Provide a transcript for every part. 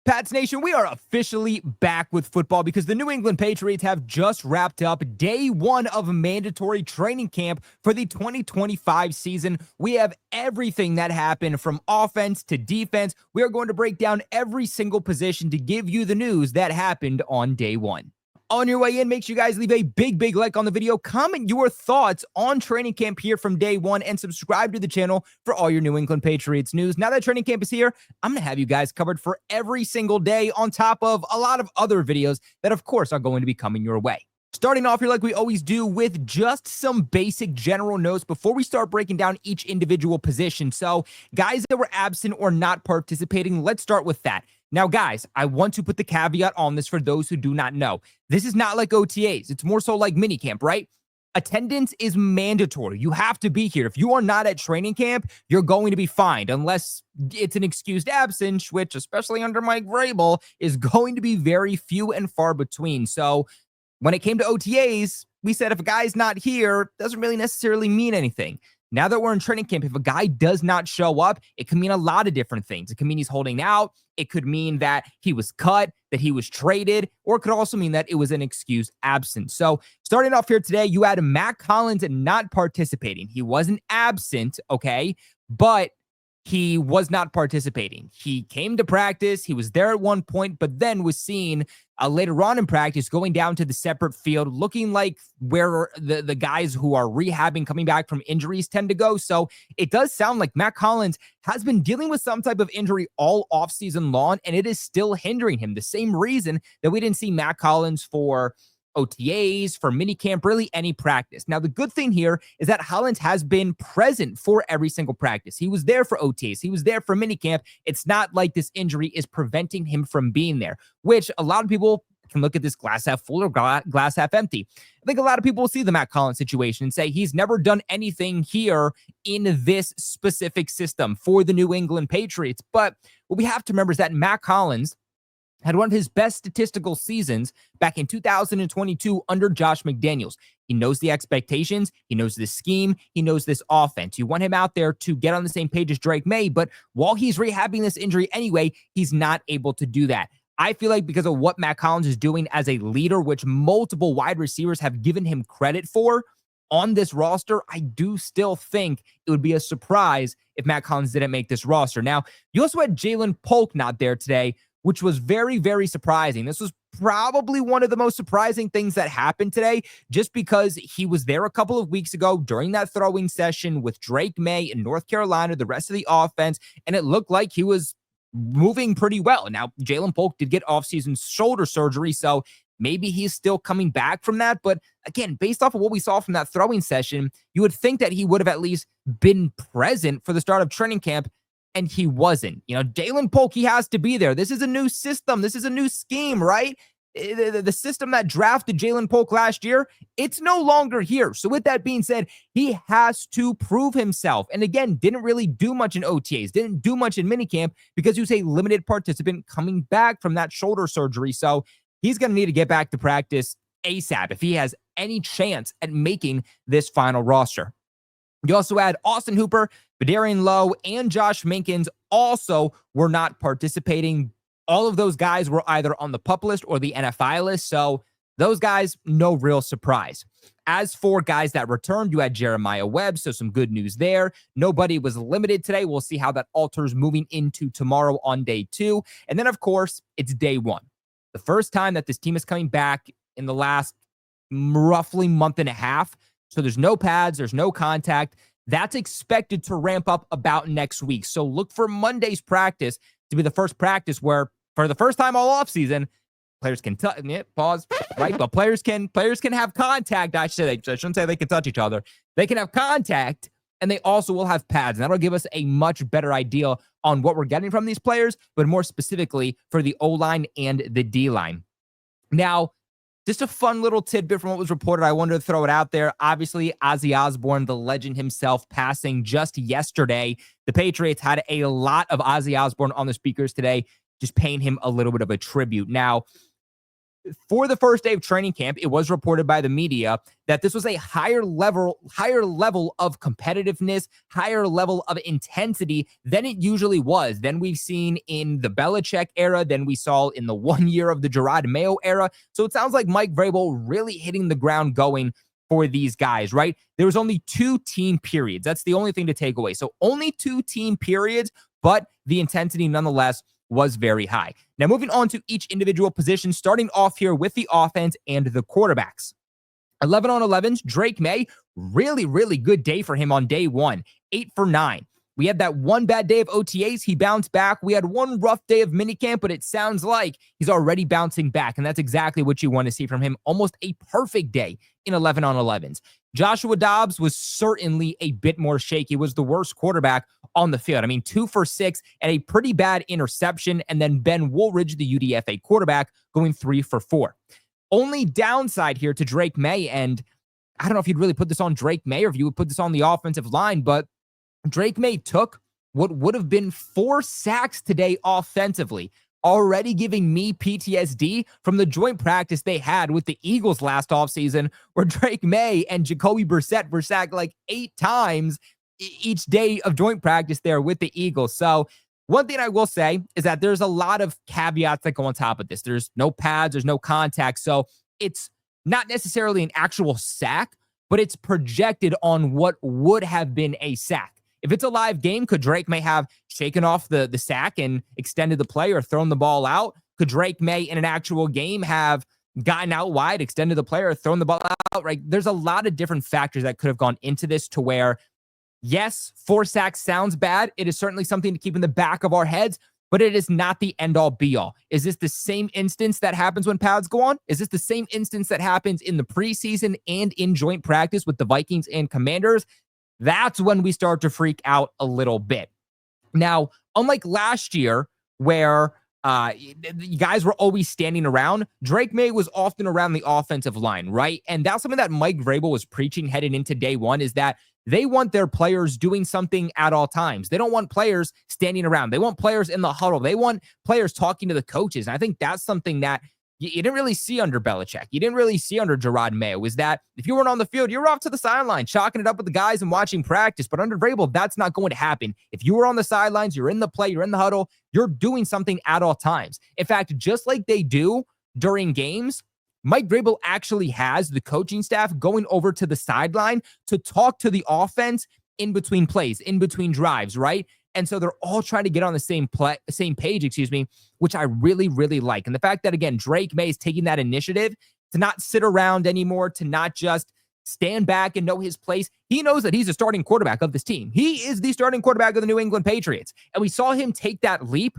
Pats Nation, we are officially back with football because the New England Patriots have just wrapped up day one of mandatory training camp for the 2025 season. We have everything that happened from offense to defense. We are going to break down every single position to give you the news that happened on day one. On your way in, make sure you guys leave a big like on the video, comment your thoughts on training camp here from day one, and subscribe to the channel for all your New England Patriots news. Now that training camp is here, I'm going to have you guys covered for every single day on top of a lot of other videos that, of course, are going to be coming your way. Starting off here like we always do with just some basic general notes before we start breaking down each individual position. So guys that were absent or not participating, let's start with that. Now, guys, I want to put the caveat on this for those who do not know. This is not like OTAs. It's more so like minicamp, right? Attendance is mandatory. You have to be here. If you are not at training camp, you're going to be fined unless it's an excused absence, which, especially under Mike Vrabel, is going to be very few and far between. So when it came to OTAs, we said if a guy's not here, doesn't really necessarily mean anything. Now that we're in training camp, if a guy does not show up, it can mean a lot of different things. It could mean he's holding out. It could mean that he was cut, that he was traded, or it could also mean that it was an excused absence. So starting off here today, you had Matt Collins not participating. He wasn't absent, okay, but he was not participating. He came to practice. He was there at one point, but then was seen later on in practice going down to the separate field, looking like where the guys who are rehabbing, coming back from injuries tend to go. So it does sound like Matt Collins has been dealing with some type of injury all offseason long, and it is still hindering him. The same reason that we didn't see Matt Collins for OTAs, for minicamp, really any practice. Now, the good thing here is that Collins has been present for every single practice. He was there for OTAs. He was there for minicamp. It's not like this injury is preventing him from being there, which a lot of people can look at this glass half full or glass half empty. I think a lot of people will see the Matt Collins situation and say he's never done anything here in this specific system for the New England Patriots. But what we have to remember is that Matt Collins had one of his best statistical seasons back in 2022 under Josh McDaniels. He knows the expectations. He knows the scheme. He knows this offense. You want him out there to get on the same page as Drake Maye, but while he's rehabbing this injury anyway, he's not able to do that. I feel like because of what Matt Collins is doing as a leader, which multiple wide receivers have given him credit for on this roster, I do still think it would be a surprise if Matt Collins didn't make this roster. Now, you also had Jalen Polk not there today, which was very surprising. This was probably one of the most surprising things that happened today, just because he was there a couple of weeks ago during that throwing session with Drake Maye in North Carolina, the rest of the offense, and it looked like he was moving pretty well. Now, Jalen Polk did get offseason shoulder surgery, so maybe he's still coming back from that. But again, based off of what we saw from that throwing session, you would think that he would have at least been present for the start of training camp, and he wasn't. You know, Jalen Polk, he has to be there. This is a new system. This is a new scheme, right? The system that drafted Jalen Polk last year, it's no longer here. So with that being said, he has to prove himself. And again, didn't really do much in OTAs, didn't do much in minicamp because he was a limited participant coming back from that shoulder surgery. So he's going to need to get back to practice ASAP if he has any chance at making this final roster. You also had Austin Hooper, Badarian Lowe, and Josh Minkins also were not participating. All of those guys were either on the PUP list or the NFI list, so those guys, no real surprise. As for guys that returned, you had Jeremiah Webb, so some good news there. Nobody was limited today. We'll see how that alters moving into tomorrow on day two. And then, of course, it's day one. The first time that this team is coming back in the last roughly month and a half. So there's no pads, there's no contact. That's expected to ramp up about next week. So look for Monday's practice to be the first practice where, for the first time all offseason, players can pause, right? But players can have contact. I shouldn't say they can touch each other. They can have contact, and they also will have pads. And that'll give us a much better idea on what we're getting from these players, but more specifically for the O-line and the D-line. Now, just a fun little tidbit from what was reported. I wanted to throw it out there. Obviously, Ozzy Osbourne, the legend himself, passing just yesterday. The Patriots had a lot of Ozzy Osbourne on the speakers today, just paying him a little bit of a tribute. Now, For the first day of training camp, it was reported by the media that this was a higher level of competitiveness, higher level of intensity than it usually was, than we've seen in the Belichick era, than we saw in the 1 year of the Gerard Mayo era. So it sounds like Mike Vrabel really hitting the ground going for these guys, right? There was only 2 team periods. That's the only thing to take away. So only 2 team periods, but the intensity nonetheless was very high. Now, moving on to each individual position, starting off here with the offense and the quarterbacks. 11 on 11s, Drake Maye, really, really good day for him on day 1, 8 for 9. We had that one bad day of OTAs. He bounced back. We had one rough day of minicamp, but it sounds like he's already bouncing back, and that's exactly what you want to see from him. Almost a perfect day in 11 on 11s. Joshua Dobbs was certainly a bit more shaky, was the worst quarterback on the field. I mean, 2 for 6 and a pretty bad interception, and then Ben Woolridge, the UDFA quarterback, going 3 for 4. Only downside here to Drake Maye, and I don't know if you'd really put this on Drake Maye or if you would put this on the offensive line, but Drake Maye took what would have been 4 sacks today offensively, already giving me PTSD from the joint practice they had with the Eagles last offseason, where Drake Maye and Jacoby Brissett were sacked like 8 times each day of joint practice there with the Eagles. So one thing I will say is that there's a lot of caveats that go on top of this. There's no pads, there's no contact. So it's not necessarily an actual sack, but it's projected on what would have been a sack. If it's a live game, could Drake Maye have shaken off the sack and extended the play or thrown the ball out? Could Drake Maye in an actual game have gotten out wide, extended the play, or thrown the ball out? Right? There's a lot of different factors that could have gone into this to where, yes, 4 sacks sounds bad. It is certainly something to keep in the back of our heads, but it is not the end-all, be-all. Is this the same instance that happens when pads go on? Is this the same instance that happens in the preseason and in joint practice with the Vikings and Commanders? That's when we start to freak out a little bit. Now, unlike last year, where you guys were always standing around, Drake Maye was often around the offensive line, right? And that's something that Mike Vrabel was preaching heading into day 1, is that they want their players doing something at all times. They don't want players standing around. They want players in the huddle. They want players talking to the coaches. And I think that's something that you didn't really see under Belichick. You didn't really see under Gerard Mayo, was that if you weren't on the field, you were off to the sideline, chalking it up with the guys and watching practice. But under Vrabel, that's not going to happen. If you were on the sidelines, you're in the play, you're in the huddle, you're doing something at all times. In fact, just like they do during games, Mike Vrabel actually has the coaching staff going over to the sideline to talk to the offense in between plays, in between drives, right? And so they're all trying to get on the same page, which I really, really like. And the fact that, again, Drake Maye is taking that initiative to not sit around anymore, to not just stand back and know his place. He knows that he's the starting quarterback of this team. He is the starting quarterback of the New England Patriots. And we saw him take that leap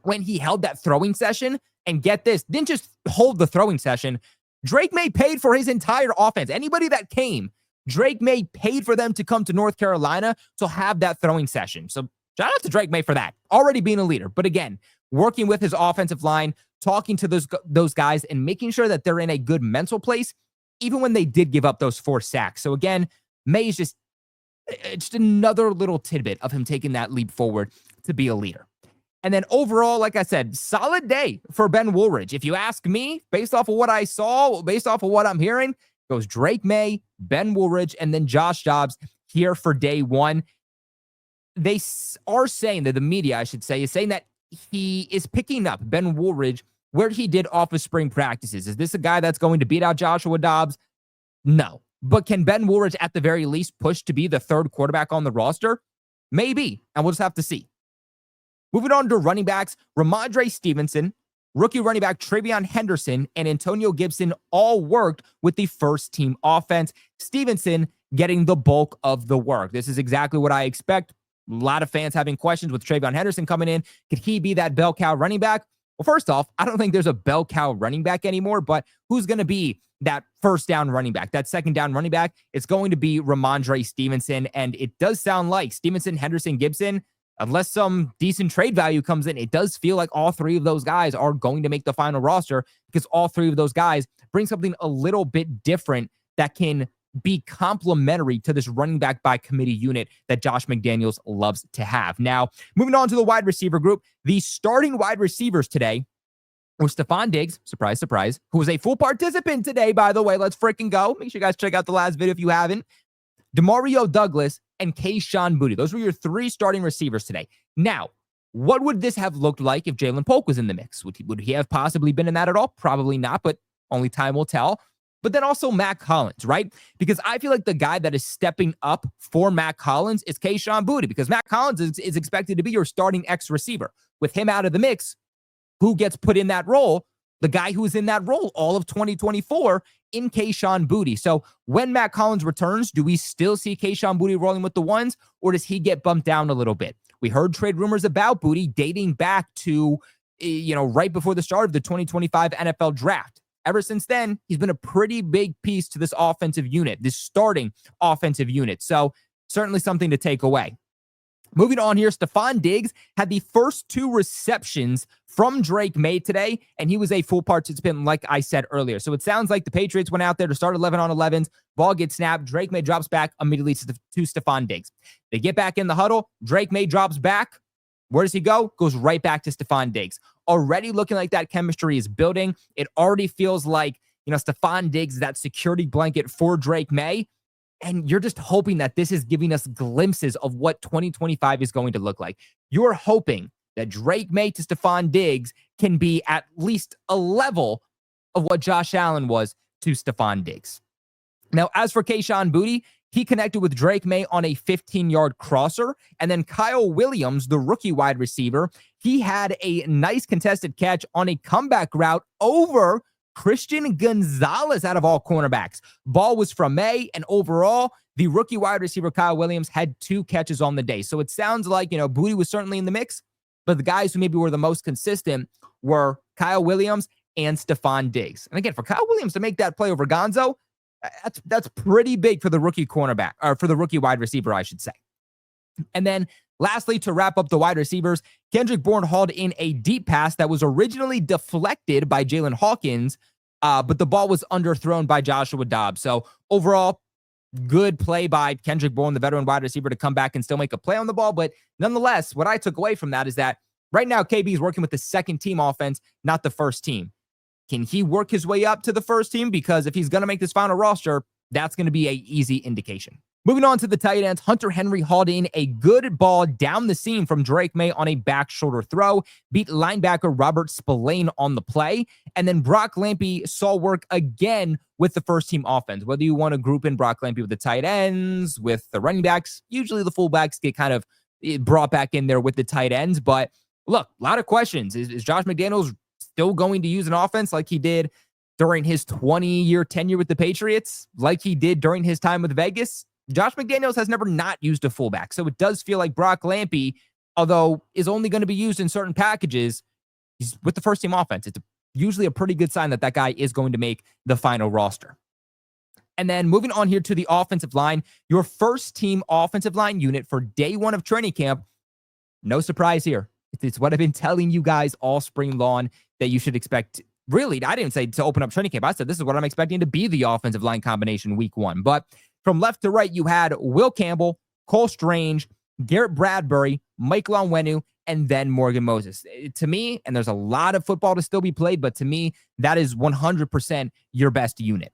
when he held that throwing session. And get this, didn't just hold the throwing session. Drake Maye paid for his entire offense. Anybody that came, Drake Maye paid for them to come to North Carolina to have that throwing session. So shout out to Drake Maye for that, already being a leader. But again, working with his offensive line, talking to those guys, and making sure that they're in a good mental place, even when they did give up those 4 sacks. So again, Maye is just another little tidbit of him taking that leap forward to be a leader. And then overall, like I said, solid day for Ben Woolridge. If you ask me, based off of what I saw, based off of what I'm hearing, goes Drake Maye, Ben Woolridge, and then Josh Dobbs here for day 1. They are saying that the media, I should say, is saying that he is picking up Ben Woolridge where he did off of spring practices. Is this a guy that's going to beat out Joshua Dobbs? No. But can Ben Woolridge at the very least push to be the 3rd quarterback on the roster? Maybe. And we'll just have to see. Moving on to running backs, Ramondre Stevenson, rookie running back Travion Henderson, and Antonio Gibson all worked with the first team offense. Stevenson getting the bulk of the work. This is exactly what I expect. A lot of fans having questions with Travion Henderson coming in. Could he be that bell cow running back? Well, first off, I don't think there's a bell cow running back anymore, but who's going to be that first down running back, that second down running back? It's going to be Ramondre Stevenson, and it does sound like Stevenson, Henderson, Gibson, unless some decent trade value comes in, it does feel like all 3 of those guys are going to make the final roster, because all 3 of those guys bring something a little bit different that can be complementary to this running back by committee unit that Josh McDaniels loves to have. Now, moving on to the wide receiver group, the starting wide receivers today with Stefon Diggs, surprise, surprise, who was a full participant today, by the way. Let's freaking go. Make sure you guys check out the last video if you haven't. Demario Douglas and Kayshon Boutte. Those were your three starting receivers today. Now, what would this have looked like if Jalen Polk was in the mix? Would he have possibly been in that at all? Probably not, but only time will tell. But then also Matt Collins, right? Because I feel like the guy that is stepping up for Matt Collins is Kayshon Boutte, because Matt Collins is expected to be your starting X receiver. With him out of the mix, who gets put in that role? The guy who was in that role all of 2024 in Kayshon Boutte. So when Matt Collins returns, do we still see Kayshon Boutte rolling with the ones, or does he get bumped down a little bit? We heard trade rumors about Boutte dating back to, right before the start of the 2025 NFL draft. Ever since then, he's been a pretty big piece to this offensive unit, this starting offensive unit. So certainly something to take away. Moving on here, Stefon Diggs had the first 2 receptions from Drake Maye today, and he was a full participant, like I said earlier. So it sounds like the Patriots went out there to start 11 on 11s. Ball gets snapped. Drake Maye drops back immediately to Stefon Diggs. They get back in the huddle. Drake Maye drops back. Where does he go? Goes right back to Stefon Diggs. Already looking like that chemistry is building. It already feels like, Stefon Diggs is that security blanket for Drake Maye. And you're just hoping that this is giving us glimpses of what 2025 is going to look like. You're hoping that Drake Maye to Stefon Diggs can be at least a level of what Josh Allen was to Stefon Diggs. Now, as for Kayshon Boutte, he connected with Drake Maye on a 15-yard crosser. And then Kyle Williams, the rookie wide receiver, he had a nice contested catch on a comeback route over Christian Gonzalez out of all cornerbacks. Ball was from Maye, and overall, the rookie wide receiver Kyle Williams had 2 catches on the day. So it sounds like, Boutte was certainly in the mix, but the guys who maybe were the most consistent were Kyle Williams and Stefon Diggs. And again, for Kyle Williams to make that play over Gonzo, that's pretty big for the rookie cornerback, or for the rookie wide receiver, I should say. And then lastly, to wrap up the wide receivers, Kendrick Bourne hauled in a deep pass that was originally deflected by Jalen Hawkins, but the ball was underthrown by Joshua Dobbs. So overall, good play by Kendrick Bourne, the veteran wide receiver, to come back and still make a play on the ball. But nonetheless, what I took away from that is that right now, KB is working with the second team offense, not the first team. Can he work his way up to the first team? Because if he's going to make this final roster, that's going to be an easy indication. Moving on to the tight ends, Hunter Henry hauled in a good ball down the seam from Drake Maye on a back shoulder throw, beat linebacker Robert Spillane on the play, and then Brock Lampy saw work again with the first team offense. Whether you want to group in Brock Lampy with the tight ends, with the running backs, usually the fullbacks get kind of brought back in there with the tight ends. But look, a lot of questions. Is Josh McDaniels still going to use an offense like he did during his 20-year tenure with the Patriots, like he did during his time with Vegas? Josh McDaniels has never not used a fullback. So it does feel like Brock Lampy, although is only going to be used in certain packages, he's with the first team offense. It's usually a pretty good sign that that guy is going to make the final roster. And then moving on here to the offensive line, your first team offensive line unit for day 1 of training camp. No surprise here. It's what I've been telling you guys all spring long that you should expect. Really, I didn't say to open up training camp. I said this is what I'm expecting to be the offensive line combination week 1. But from left to right, you had Will Campbell, Cole Strange, Garrett Bradbury, Mike Onwenu, and then Morgan Moses. To me, and there's a lot of football to still be played, but to me, that is 100% your best unit.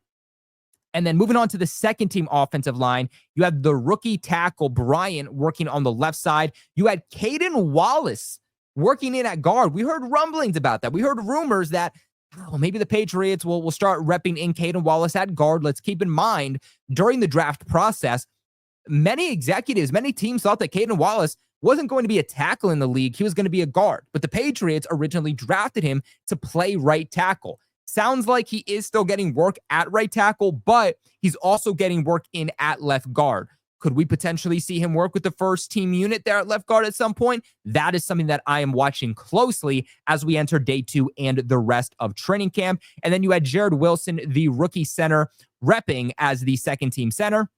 And then moving on to the second team offensive line, you had the rookie tackle Bryant working on the left side. You had Caden Wallace working in at guard. We heard rumblings about that. We heard rumors that maybe the Patriots will start repping in Caden Wallace at guard. Let's keep in mind, during the draft process, many executives, many teams thought that Caden Wallace wasn't going to be a tackle in the league. He was going to be a guard. But the Patriots originally drafted him to play right tackle. Sounds like he is still getting work at right tackle, but he's also getting work in at left guard. Could we potentially see him work with the first team unit there at left guard at some point? That is something that I am watching closely as we enter day 2 and the rest of training camp. And then you had Jared Wilson, the rookie center, repping as the second team center.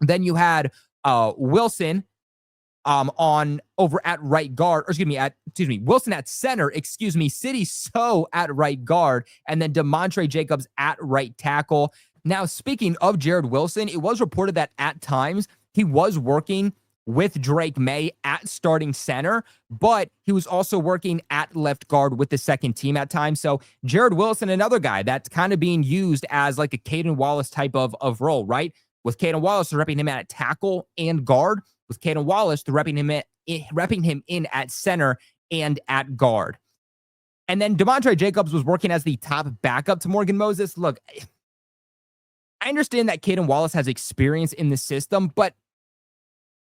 Then you had Wilson on over at right guard, Wilson at center, Sidy So at right guard, and then DeMontre Jacobs at right tackle. Now, speaking of Jared Wilson, it was reported that at times he was working with Drake Maye at starting center, but he was also working at left guard with the second team at times. So Jared Wilson, another guy that's kind of being used as like a Caden Wallace type of role, right? With Caden Wallace repping him at tackle and guard, with Caden Wallace repping him in at center and at guard. And then Demontre Jacobs was working as the top backup to Morgan Moses. Look, I understand that Caden Wallace has experience in the system, but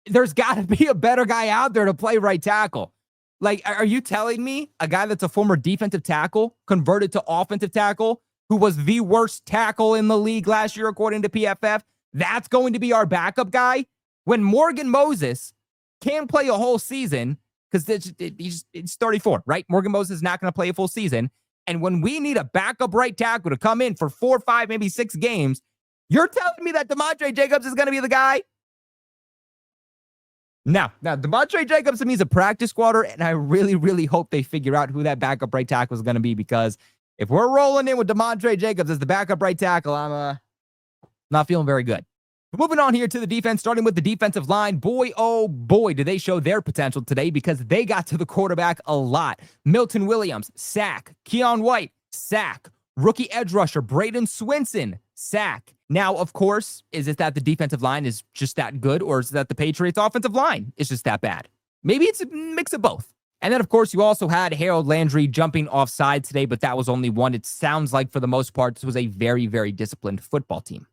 there's got to be a better guy out there to play right tackle. Like, are you telling me a guy that's a former defensive tackle converted to offensive tackle, who was the worst tackle in the league last year, according to PFF, that's going to be our backup guy? When Morgan Moses can play a whole season, because it's 34, right? Morgan Moses is not going to play a full season. And when we need a backup right tackle to come in for 4, 5, maybe 6 games, you're telling me that Demontre Jacobs is going to be the guy? Now, Demontre Jacobs to me is a practice squatter, and I really, really hope they figure out who that backup right tackle is going to be, because if we're rolling in with Demontre Jacobs as the backup right tackle, I'm not feeling very good. Moving on here to the defense, starting with the defensive line. Boy, oh boy, do they show their potential today, because they got to the quarterback a lot. Milton Williams, sack. Keon White, sack. Rookie edge rusher Braden Swinson, sack. Now, of course, is it that the defensive line is just that good, or is it that the Patriots offensive line is just that bad? Maybe it's a mix of both. And then, of course, you also had Harold Landry jumping offside today, but that was only one. It sounds like, for the most part, this was a very, very disciplined football team.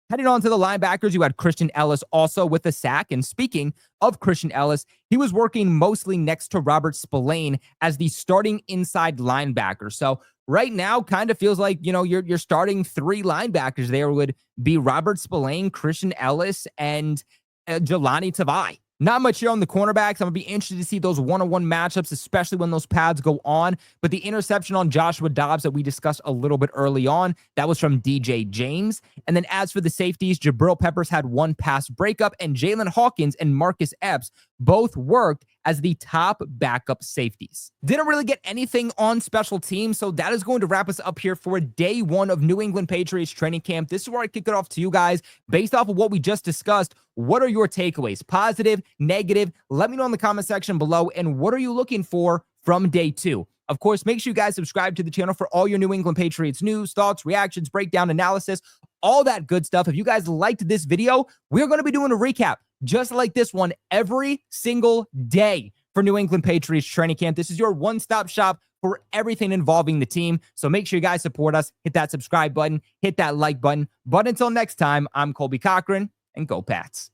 Heading on to the linebackers, you had Christian Ellis also with a sack. And speaking of Christian Ellis, he was working mostly next to Robert Spillane as the starting inside linebacker. So right now, kind of feels like, you're starting 3 linebackers there would be Robert Spillane, Christian Ellis, and Jelani Tavai. Not much here on the cornerbacks. I'm going to be interested to see those one-on-one matchups, especially when those pads go on. But the interception on Joshua Dobbs that we discussed a little bit early on, that was from DJ James. And then as for the safeties, Jabril Peppers had 1 pass breakup, and Jalen Hawkins and Marcus Epps both worked as the top backup safeties. Didn't really get anything on special teams, so that is going to wrap us up here for day 1 of New England Patriots training camp. This is where I kick it off to you guys. Based off of what we just discussed, what are your takeaways? Positive, negative? Let me know in the comment section below. And what are you looking for from day 2? Of course, make sure you guys subscribe to the channel for all your New England Patriots news, thoughts, reactions, breakdown, analysis, all that good stuff. If you guys liked this video, we're going to be doing a recap just like this one every single day for New England Patriots training camp. This is your one-stop shop for everything involving the team. So make sure you guys support us. Hit that subscribe button. Hit that like button. But until next time, I'm Colby Cochran, and go Pats.